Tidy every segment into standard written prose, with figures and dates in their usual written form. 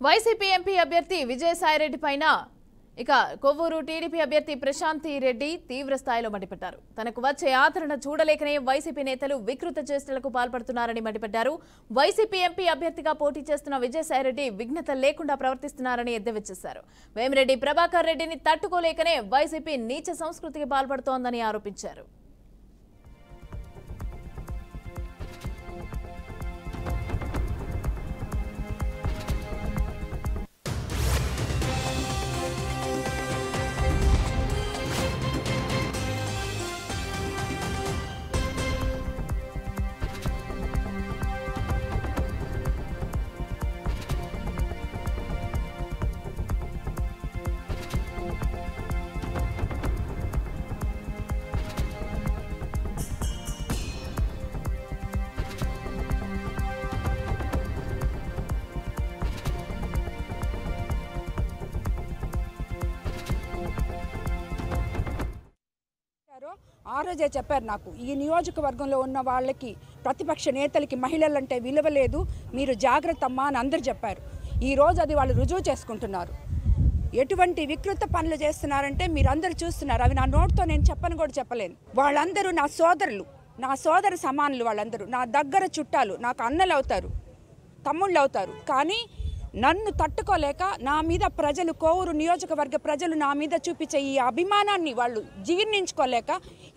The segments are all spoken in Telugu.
వైసీపీ ఎంపీ అభ్యర్థి విజయసాయిరెడ్డి పైన ఇక కొవ్వూరు టీడీపీ అభ్యర్థి ప్రశాంతి రెడ్డి తీవ్ర స్థాయిలో మండిపడ్డారు. తనకు వచ్చే ఆదరణ చూడలేకనే వైసీపీ నేతలు వికృత చేష్టలకు పాల్పడుతున్నారని మండిపడ్డారు. వైసీపీ ఎంపీ అభ్యర్థిగా పోటీ చేస్తున్న విజయసాయిరెడ్డి విఘ్నత లేకుండా ప్రవర్తిస్తున్నారని ఎద్దేవా చేశారు. వేమిరెడ్డి ప్రభాకర్ రెడ్డిని తట్టుకోలేకనే వైసీపీ నీచ సంస్కృతికి పాల్పడుతోందని ఆరోపించారు. ఆ రోజే చెప్పారు నాకు, ఈ నియోజకవర్గంలో ఉన్న వాళ్ళకి, ప్రతిపక్ష నేతలకి మహిళలంటే విలువ లేదు, మీరు జాగ్రత్త అమ్మా అని అందరు చెప్పారు. ఈరోజు అది వాళ్ళు రుజువు చేసుకుంటున్నారు. ఎటువంటి వికృత పనులు చేస్తున్నారంటే మీరందరూ చూస్తున్నారు. అవి నా నోటితో నేను చెప్పను కూడా చెప్పలేను. వాళ్ళందరూ నా సోదరులు, నా సోదర సమానులు. వాళ్ళందరూ నా దగ్గర చుట్టాలు, నాకు అన్నలు అవుతారు, తమ్ముళ్ళు అవుతారు. కానీ నన్ను తట్టుకోలేక నా మీద ప్రజలు, కోవూరు నియోజకవర్గ ప్రజలు నా మీద చూపించే ఈ అభిమానాన్ని వాళ్ళు జీర్ణించుకోలేక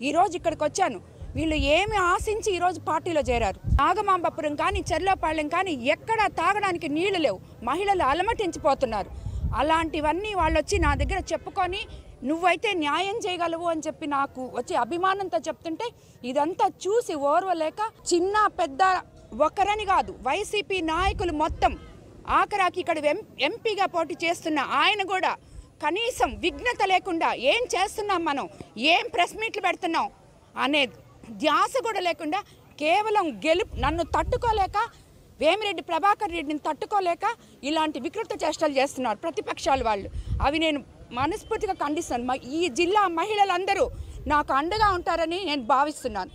ఈరోజు ఇక్కడికి వచ్చాను. వీళ్ళు ఏమి ఆశించి ఈరోజు పార్టీలో చేరారు. నాగమాంబపురం కానీ చెర్లోపాళ్యం కానీ ఎక్కడా తాగడానికి నీళ్లు లేవు. మహిళలు అలమటించిపోతున్నారు. అలాంటివన్నీ వాళ్ళు వచ్చి నా దగ్గర చెప్పుకొని నువ్వైతే న్యాయం చేయగలవు అని చెప్పి నాకు వచ్చి అభిమానంతో చెప్తుంటే ఇదంతా చూసి ఓర్వలేక చిన్న పెద్ద ఒకరని కాదు, వైసీపీ నాయకులు మొత్తం, ఆఖరాకి ఇక్కడ ఎంపీగా పోటీ చేస్తున్న ఆయన కూడా కనీసం విఘ్నత లేకుండా ఏం చేస్తున్నాం మనం, ఏం ప్రెస్ మీట్లు పెడుతున్నాం అనే ధ్యాస కూడా లేకుండా కేవలం నన్ను తట్టుకోలేక, వేమిరెడ్డి ప్రభాకర్ రెడ్డిని తట్టుకోలేక ఇలాంటి వికృత చేష్టలు చేస్తున్నారు ప్రతిపక్షాలు వాళ్ళు. అవి నేను మనస్ఫూర్తిగా ఖండిస్తాను. ఈ జిల్లా మహిళలందరూ నాకు అండగా ఉంటారని నేను భావిస్తున్నాను.